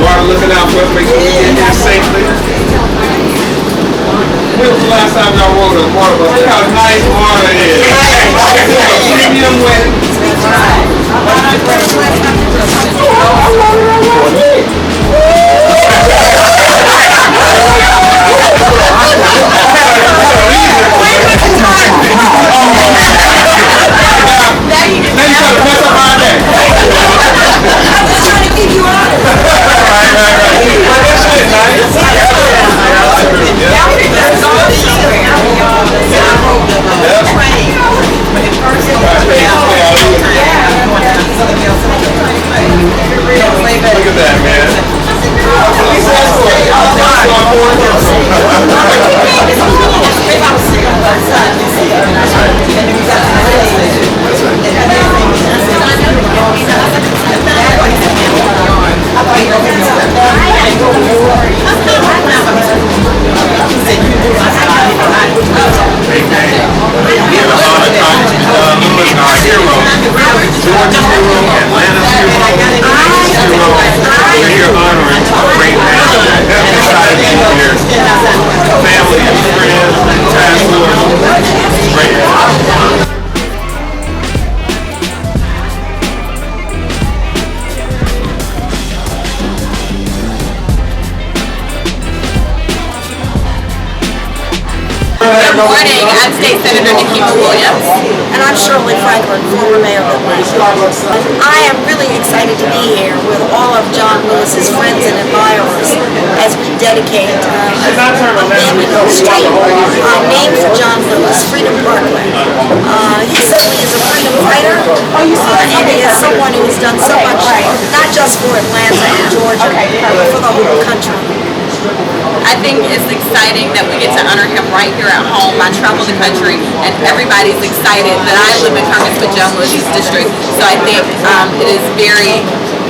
Water looking out for us, make sure we get here safely. When was the last time y'all rode a water bus? Look how nice water is. Premium wedding. Look at that, man. Good morning, I'm State Senator Pkwy. And I'm Shirley Franklin, former mayor of Atlanta. I am really excited to be here with all of John Lewis's friends and admirers as we dedicate Unveiling Street, named for John Lewis, Freedom Parkway. He certainly is a freedom fighter, and he is someone who has done so much, not just for Atlanta and Georgia, but for the whole country. I think it's exciting that we get to honor him right here at home. I travel the country, and everybody's excited that I live in Congressman John Lewis's district. So I think it is very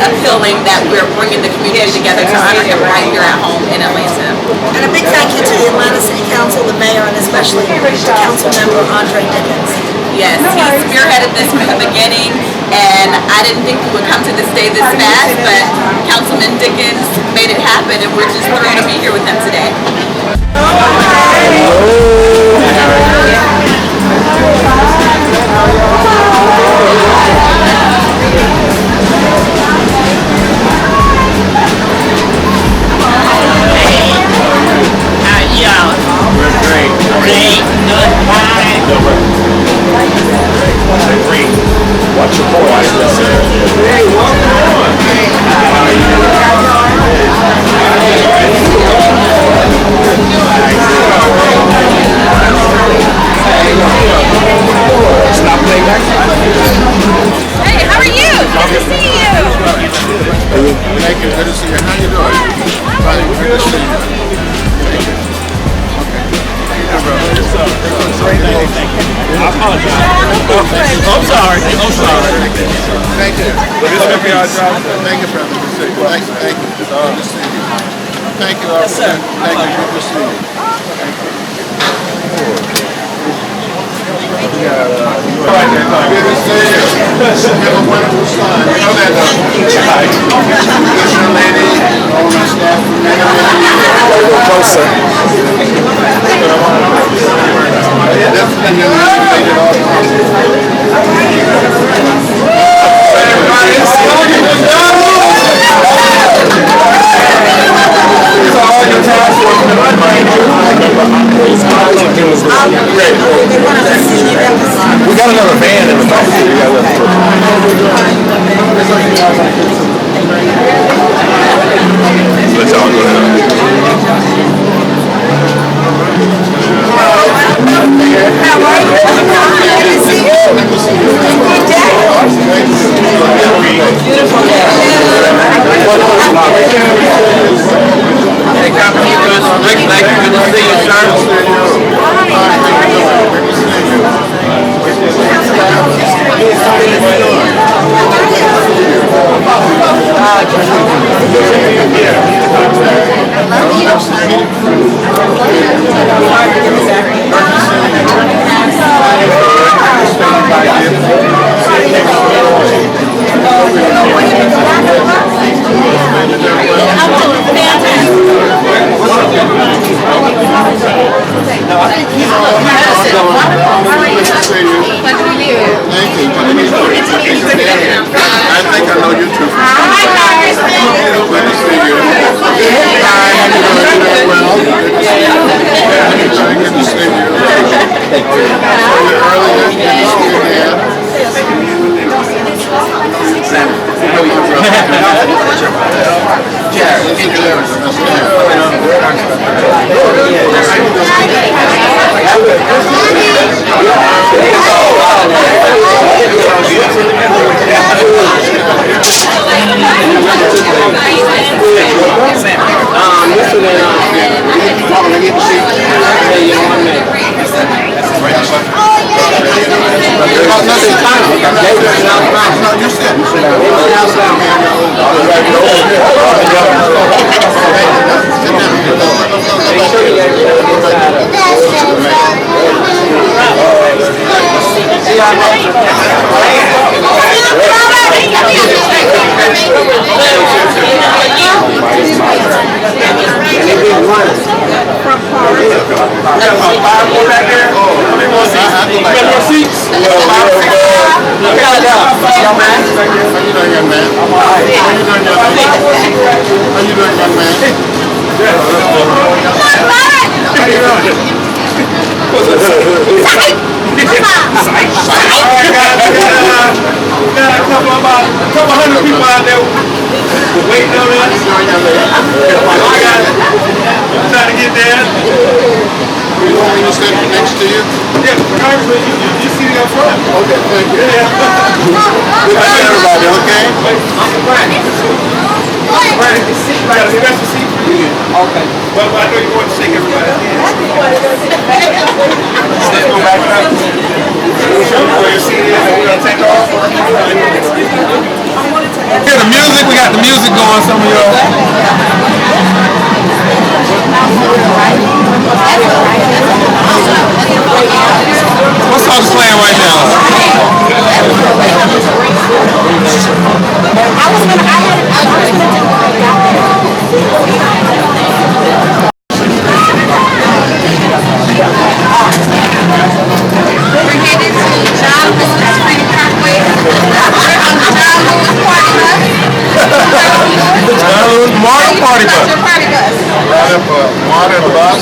appealing that we're bringing the community together to honor him right here at home in Atlanta. And a big thank you to the Atlanta City Council, the mayor, and especially Council Member Dickens. Yes, he spearheaded this from the beginning, and I didn't think we would come to this day this fast, but Councilman Dickens made it happen, and we're just thrilled to be here with him today. Watch your boy. Hey, welcome. Stop playing back. Hey, how are you? Good to see you. Thank you. Good to see you. How you doing? Fine. Good to see you. Thank you. I apologize. I'm sorry. Thank you. Thank you. Thank you, brother. Good to see you. Thank you. Good to see you. Thank you, officer. Thank you. Good to see you. Thank you. Good to see you. Have a wonderful son. You know that, Commissioner Lady, all my staff, Closer. definitely made it all We got another van in the back. Let's all go down. How are you? you sit. A couple hundred people out there waiting on us. I'm trying to get there. You want me to stand next to you? Yeah, Congressman, you see me up front. Okay, thank you. Yeah. Good night, everybody, okay? Right. Got a special seat for you. Okay. But I know you want to shake everybody's hand. Let's go back up. Show me where your seat is and we're going to take off. Hear the music. We got the music going, some of y'all. What song's playing right now? We're headed to John Lewis Pkwy. Martin Party Bus. Modern bus.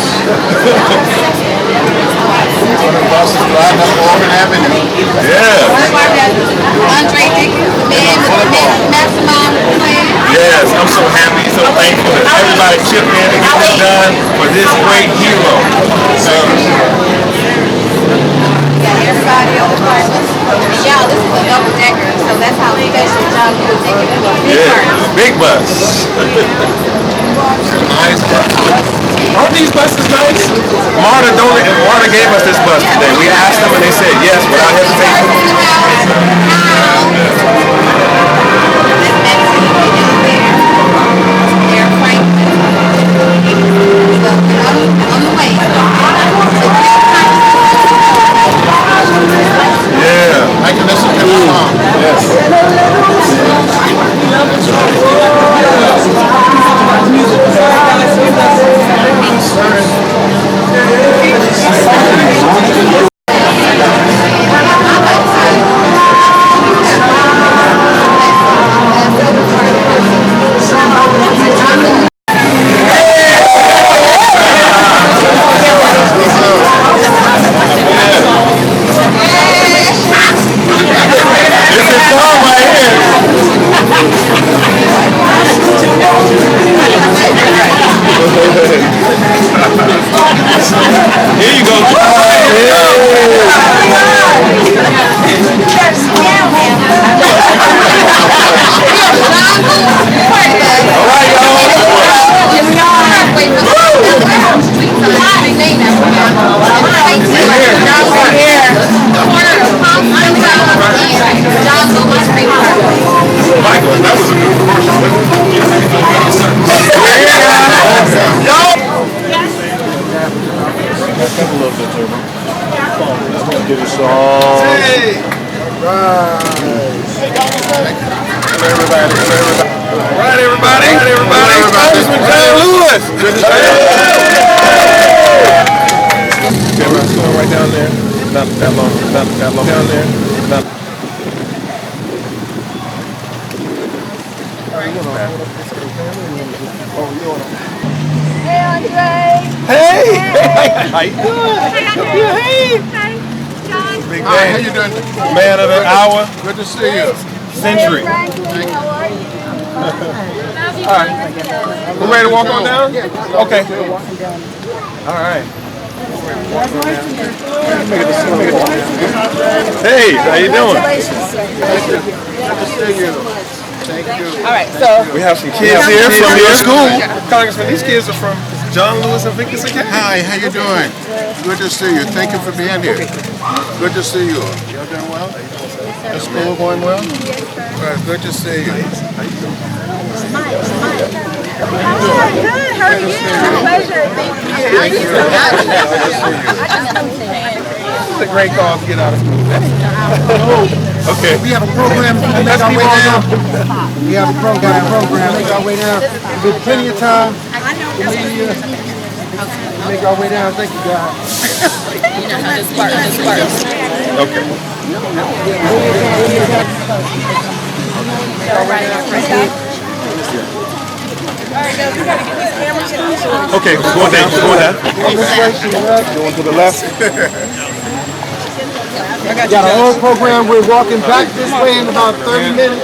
Modern bus is riding up Auburn Avenue. Yeah. Andre Dickens, the man with the maximum plan. Yes, I'm so happy, so thankful that everybody chipped in and got this done for this great hero. Everybody on the bus. Y'all, this is a double decker, so that's how special John Lewis taking it. Yeah, big bus. Nice bus. Aren't these buses nice? Marta gave us this bus today. We asked them and they said yes without hesitation. On the way. Yeah. I can listen to the song. Here you go. Michael, that was a good commercial. Come a little bit, Jimmy. Let's go get us all. Hey! Right. Hello, everybody. Right, everybody. Congressman John Lewis. Good to see you. Camera's going right down there. Not that long. Down there. Hey, Andre. Hey! How you doing? Hey! Big Hi, how you doing? Man of the hour, Good to see you. century. Franklin, how are you? All right. We ready to walk on down? Okay. All right. Hey, how you doing? Good to see you. Thank you. All right, so We have some kids here from your school. Congressman, these kids are from John Lewis and Vickers again. Hi, how you doing? Good to see you. Thank you for being here. Good to see you. Y'all doing well? The school going well? Right, good to see you. Good. How are you? Pleasure. Thank you. It's a great call to get out of school. Okay. We have a program. We make our way down. We have a program. Make our way down. There's plenty of time. Make our way down. Thank you, guys. You know how this works. Okay. Okay, go on down. Going to the left. Got our own program. We're walking back this way in about 30 minutes.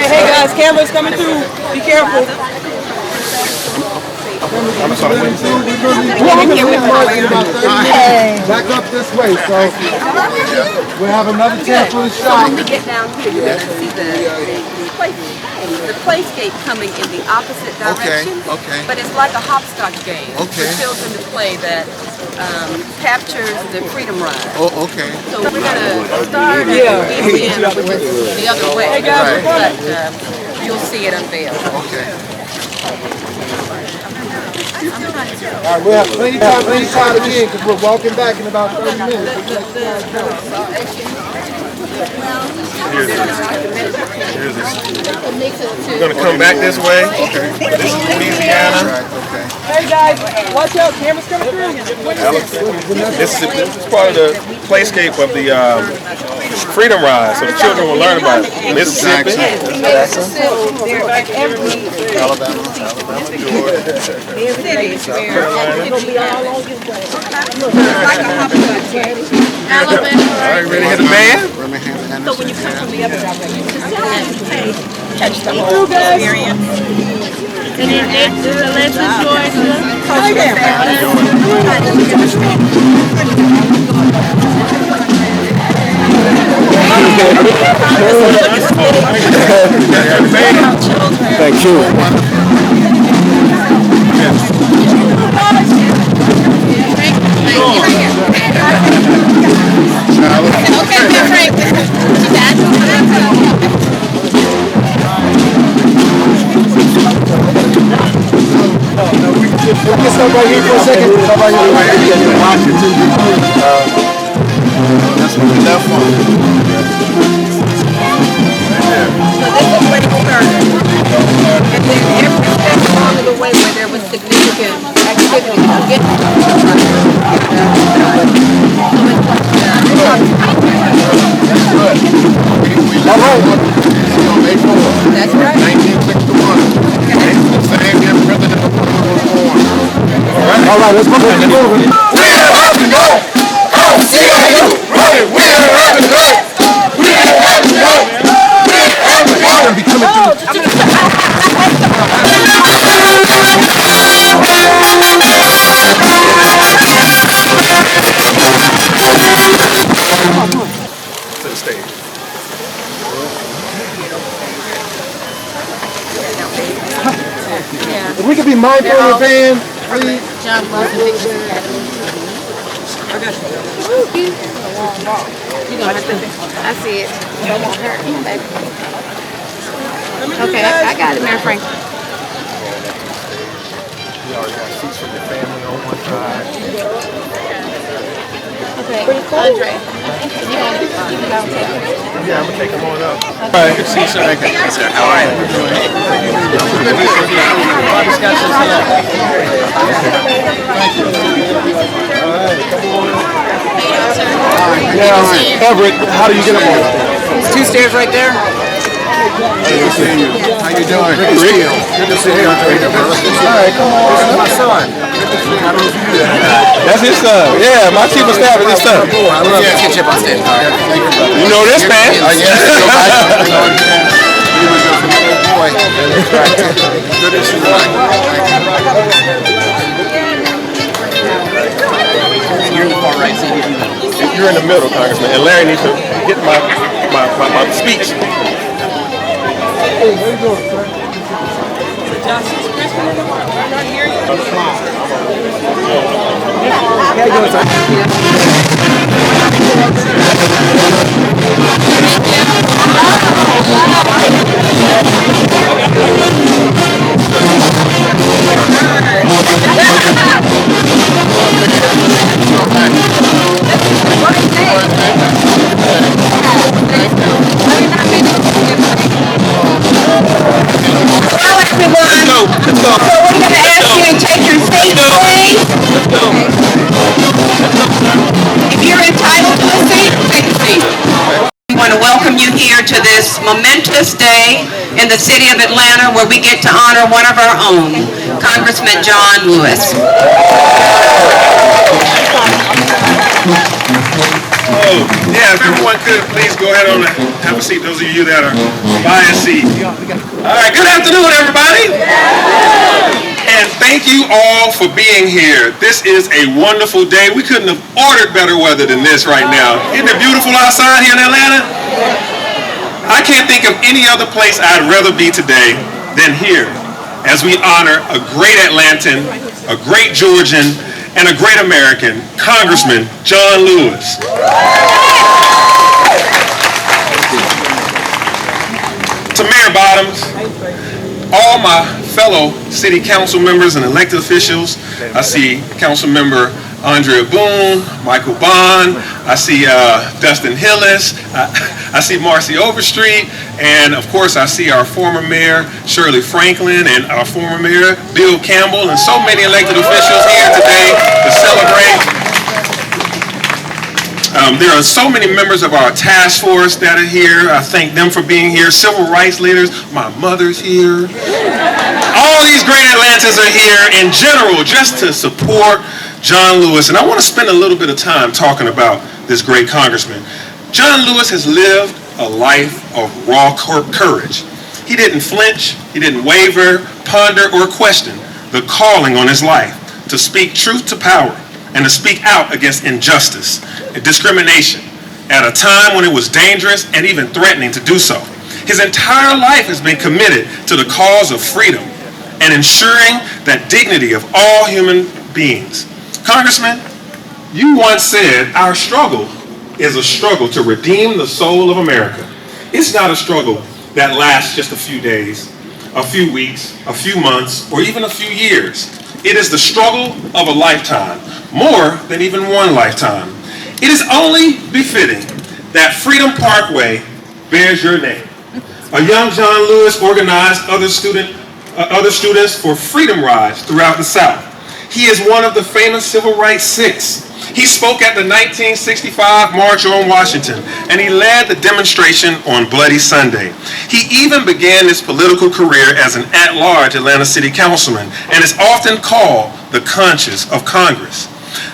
Hey guys, cameras coming through. Be careful. I'm sorry. What did you say? Back up this way, so we'll have another chance for the shot. When we get down here, you're going to see the playscape coming in the opposite direction. Okay. But it's like a hopscotch game Okay. for children to play that captures the freedom ride. Oh, okay. So we're going to start at the end, which is the other way. Right. But you'll see it unveiled. Okay. All right, we'll have plenty of time again because we're walking back in about 30 minutes. We're going to come back this way. Okay. This is Louisiana. Right, okay. Hey guys, watch out, cameras coming through. This is part of the playscape of the Freedom Ride, so the children will learn about it. Mississippi. Alabama, Georgia. Cities where All right, ready to hit the band? so when you come from the other direction, Catch the whole experience. Thank you. We'll get stop right here for a second. Stop right here. Watch it. That's what we left on. So this is when it started. And then every step along the way where there was significant activity to get All right. May 4th, That's right. 1961. The same year President Obama was born. All right, let's move it. We're up to go! OCIU! Running! We're up to go! We're up to go! We're up to go! To the stage. If we could be mindful of the band, please. John Lewis and Vickers. I see it. Don't want her, baby. Okay, I got it, Mary Frank. We already got seats for your family on one side. Okay, Andre. You can go take it. Yeah, I'm going to take them on up. All right, good to see you, sir. Thank you. Sir. How are you? Now, Everett, how do you get up on it? There's 2 stairs right there. Good to see you. How you doing? Good to see you. Good to see you. All right, come on. This is my son. I don't know if you knew that. That's his son. Yeah, my chief of staff is his son. I love it. Get you up on stage. Thank you, brother. You know this man? Yes. He was a little boy. Good to see you. You're in the far right seat. You're in the middle, Congressman, and Larry needs to get my speech. Hey, how you doing, sir? Justice Christmas. I'm not here. So we're going to ask you to take your seats, please. If you're entitled to a seat, take a seat. We want to welcome you here to this momentous day in the city of Atlanta where we get to honor one of our own, Congressman John Lewis. Oh, yeah, if everyone could, please go ahead on and have a seat. Those of you that are buying a seat. All right, good afternoon, everybody. And thank you all for being here. This is a wonderful day. We couldn't have ordered better weather than this right now. Isn't it beautiful outside here in Atlanta? I can't think of any other place I'd rather be today than here as we honor a great Atlantan, a great Georgian, and a great American, Congressman John Lewis. To Mayor Bottoms, all my fellow city council members and elected officials, I see Council Member Andrea Boone, Michael Bond, I see Dustin Hillis, I see Marcy Overstreet, and of course I see our former mayor Shirley Franklin and our former mayor Bill Campbell, and so many elected officials here today to celebrate. There are so many members of our task force that are here. I thank them for being here. Civil rights leaders, my mother's here. All these great Atlantans are here in general just to support John Lewis. And I want to spend a little bit of time talking about this great congressman. John Lewis has lived a life of raw courage. He didn't flinch, he didn't waver, ponder, or question the calling on his life to speak truth to power and to speak out against injustice and discrimination at a time when it was dangerous and even threatening to do so. His entire life has been committed to the cause of freedom and ensuring that dignity of all human beings. Congressman, you once said, our struggle is a struggle to redeem the soul of America. It's not a struggle that lasts just a few days, a few weeks, a few months, or even a few years. It is the struggle of a lifetime, more than even one lifetime. It is only befitting that Freedom Parkway bears your name. A young John Lewis organized other students for freedom rides throughout the South. He is one of the famous Civil Rights Six. He spoke at the 1965 March on Washington, and he led the demonstration on Bloody Sunday. He even began his political career as an at-large Atlanta City Councilman, and is often called the conscience of Congress.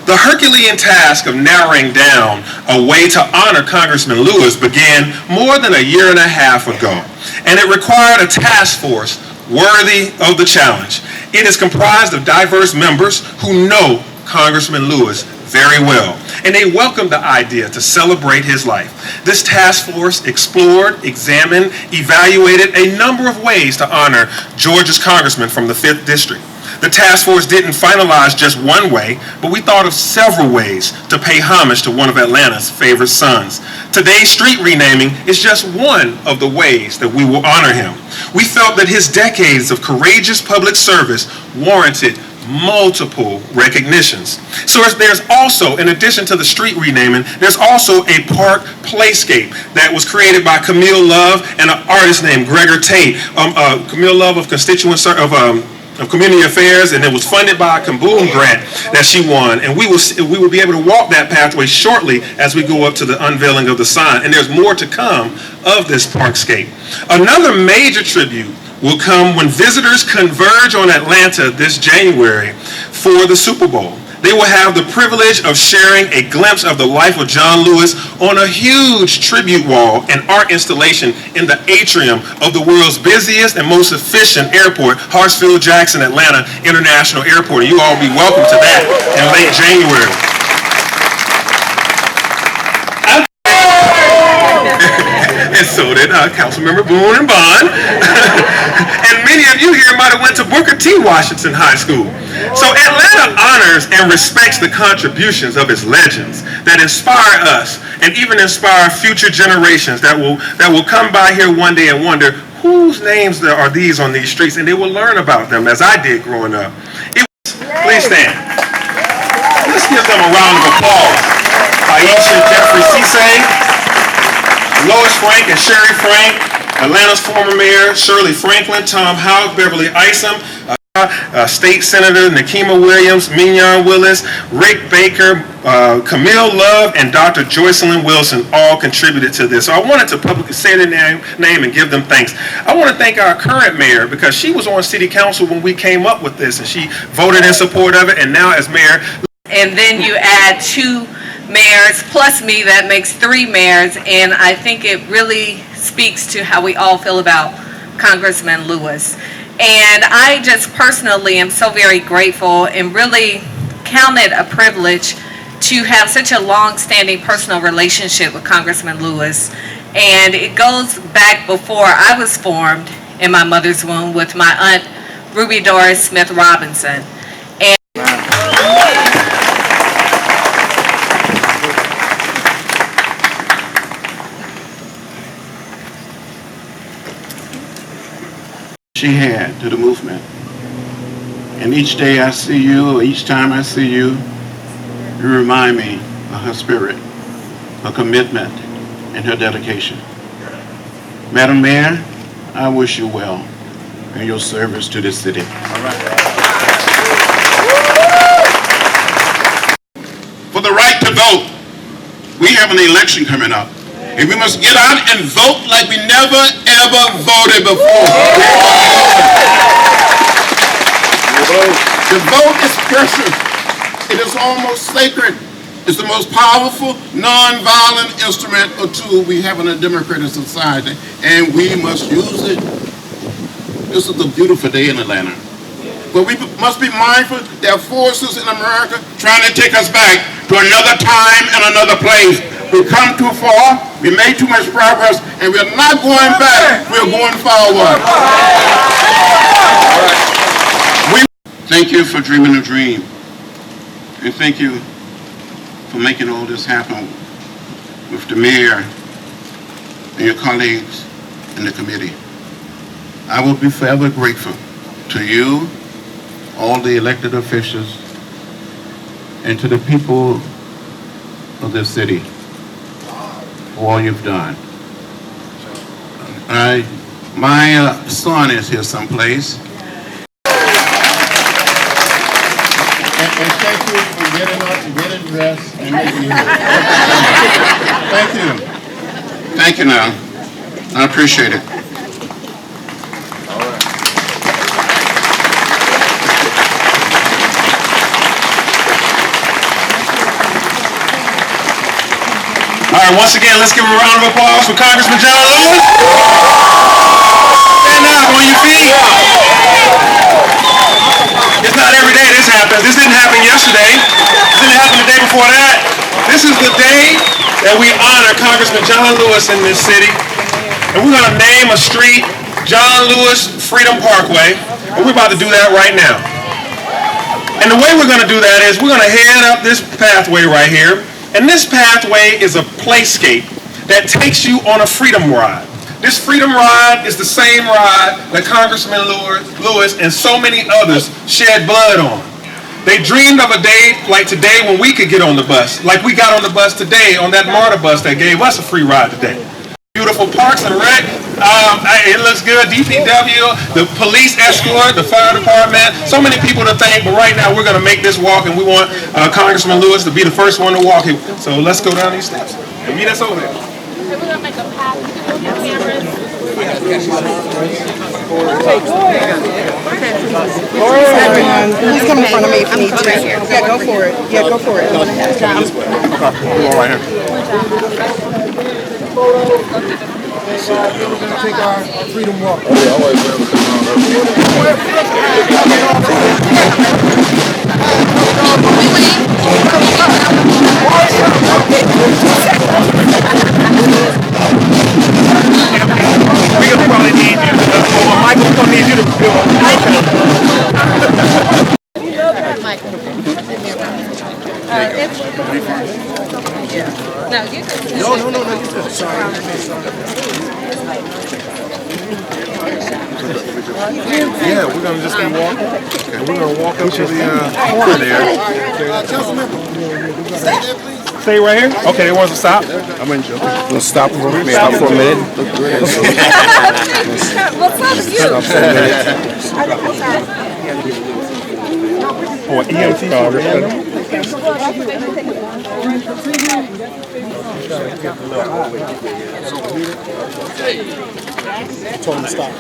The Herculean task of narrowing down a way to honor Congressman Lewis began more than a year and a half ago, and it required a task force worthy of the challenge. It is comprised of diverse members who know Congressman Lewis very well, and they welcomed the idea to celebrate his life. This task force explored, examined, evaluated a number of ways to honor Georgia's congressman from the 5th District. The task force didn't finalize just one way, but we thought of several ways to pay homage to one of Atlanta's favorite sons. Today's street renaming is just one of the ways that we will honor him. We felt that his decades of courageous public service warranted multiple recognitions. So there's also, in addition to the street renaming, there's also a park playscape that was created by Camille Love and an artist named Gregor Tate. Camille Love of Community Affairs, and it was funded by a Kaboom grant that she won. And we will be able to walk that pathway shortly as we go up to the unveiling of the sign. And there's more to come of this parkscape. Another major tribute will come when visitors converge on Atlanta this January for the Super Bowl. They will have the privilege of sharing a glimpse of the life of John Lewis on a huge tribute wall and art installation in the atrium of the world's busiest and most efficient airport, Hartsfield-Jackson Atlanta International Airport. And you all be welcome to that in late January. And so did Councilmember Boone and Bond. And many of you here might have went to Booker T. Washington High School. So Atlanta honors and respects the contributions of its legends that inspire us and even inspire future generations that will come by here one day and wonder whose names are these on these streets, and they will learn about them as I did growing up. Please stand. Let's give them a round of applause. Aisha Jeffrey Cisse, Lois Frank and Sherry Frank, Atlanta's former mayor Shirley Franklin, Tom Houck, Beverly Isom, State Senator Nikema Williams, Mignon Willis, Rick Baker, Camille Love, and Dr. Joycelyn Wilson all contributed to this. So I wanted to publicly say their name and give them thanks. I want to thank our current mayor because she was on city council when we came up with this and she voted in support of it, and now as mayor. And then you add 2 mayors plus me, that makes 3 mayors, and I think it really speaks to how we all feel about Congressman Lewis. And I just personally am so very grateful and really count it a privilege to have such a long-standing personal relationship with Congressman Lewis. And it goes back before I was formed in my mother's womb with my aunt Ruby Doris Smith Robinson. She had to the movement. And each day I see you, or each time I see you, you remind me of her spirit, her commitment, and her dedication. Madam Mayor, I wish you well in your service to this city. For the right to vote, we have an election coming up. And we must get out and vote like we never, ever voted before. The vote is precious. It is almost sacred. It's the most powerful, non-violent instrument or tool we have in a democratic society, and we must use it. This is a beautiful day in Atlanta. But we must be mindful there are forces in America trying to take us back to another time and another place. We've come too far, we made too much progress, and we're not going back, we're going forward. Thank you for dreaming a dream. And thank you for making all this happen with the mayor and your colleagues in the committee. I will be forever grateful to you, all the elected officials, and to the people of this city for all you've done. My son is here someplace. And thank you for getting up and getting dressed and making it here. Thank you. Thank you now. I appreciate it. All right, once again, let's give a round of applause for Congressman John Lewis. Stand up on your feet. It's not every day this happens. This didn't happen yesterday. This didn't happen the day before that. This is the day that we honor Congressman John Lewis in this city. And we're going to name a street John Lewis Freedom Parkway. And we're about to do that right now. And the way we're going to do that is we're going to head up this pathway right here. And this pathway is a playscape that takes you on a freedom ride. This freedom ride is the same ride that Congressman Lewis and so many others shed blood on. They dreamed of a day like today when we could get on the bus, like we got on the bus today on that MARTA bus that gave us a free ride today. Beautiful Parks and Rec, it looks good, DPW, the police escort, the fire department, so many people to thank, but right now we're going to make this walk and we want Congressman Lewis to be the first one to walk here. So let's go down these steps and meet us over there. We're going to make a path with cameras. He's coming in front of me if you need to. Yeah, go for it. Yeah, go for it. Right here. We're going to take our freedom walk. No, you can. No, you good. Sorry. Yeah, we're gonna just be walking. And we're gonna walk up to the corner there. Stay right here? Okay, they want us to stop? I'm in joke. We'll stop for a minute. What's up with you? Stop for a minute. For EMT. Told him to stop.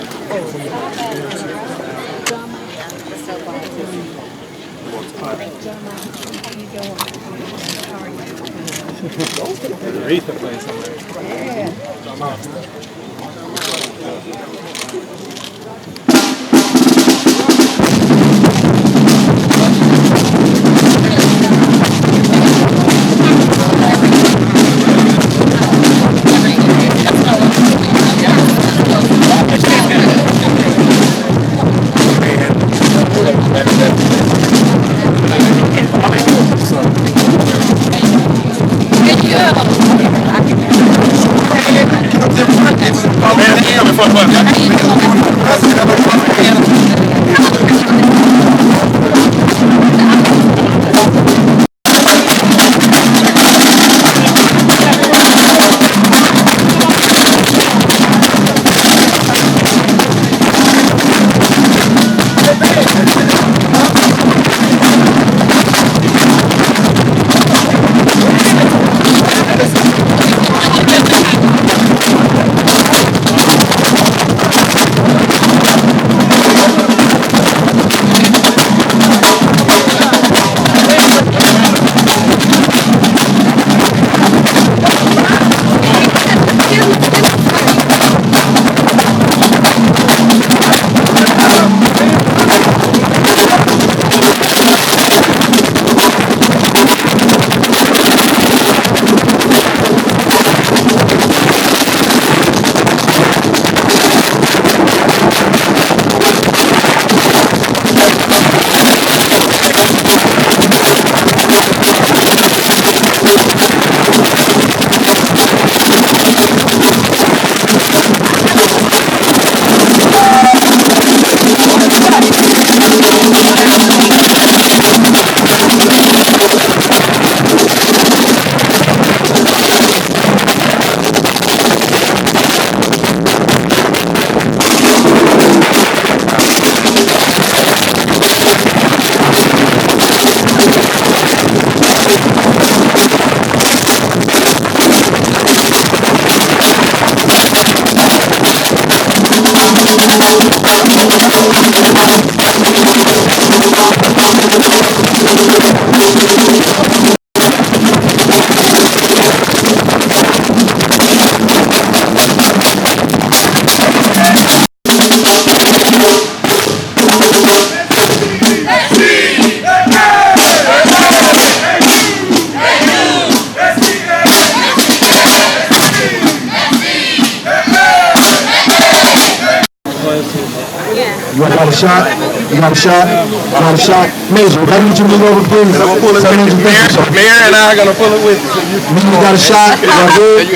You got a shot? You got a shot? You got a shot? Major, why don't you move over, please? I'm gonna pull it with you. Mayor and I are gonna pull it with you. You got a shot? You got good?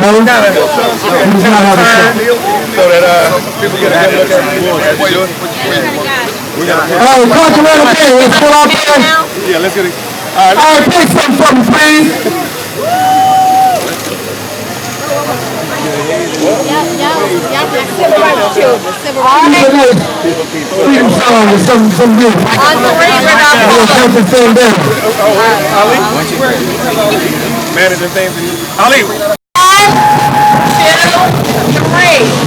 No? You does not have a shot. So that people get a good look at it. All right, talk around the thing. Let's pull out there. Yeah, let's get it. All right, play something for me, please. Civil rights children. Civil rights. Freedom song or something good. Something thing there. Ali? Managing things. Ali. 1, 2, 3.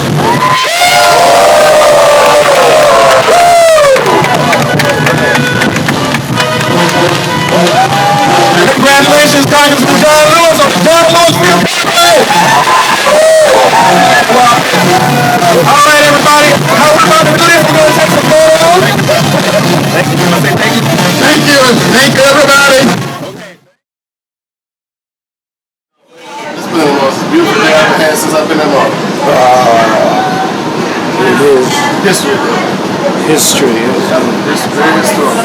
Congratulations, Congressman John Lewis on John Lewis Field. All right, everybody. How we about to do this? We're going to take some photos. Thank you. Thank you. Thank you. Thank you, everybody. It's been the most beautiful day I've had since I've been in law. It is History. history. It's very historical.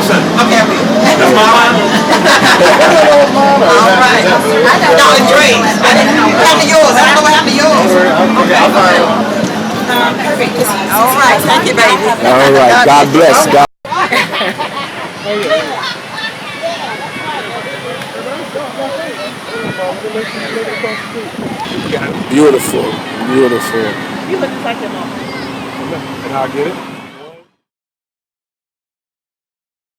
son. Okay, That's my line. all right. No, it's Dre's. What happened to yours? I don't know what happened to yours. Perfect. All right, thank you, baby. All right, God bless. God. Beautiful, beautiful. You look just like your mom. And I'll get it.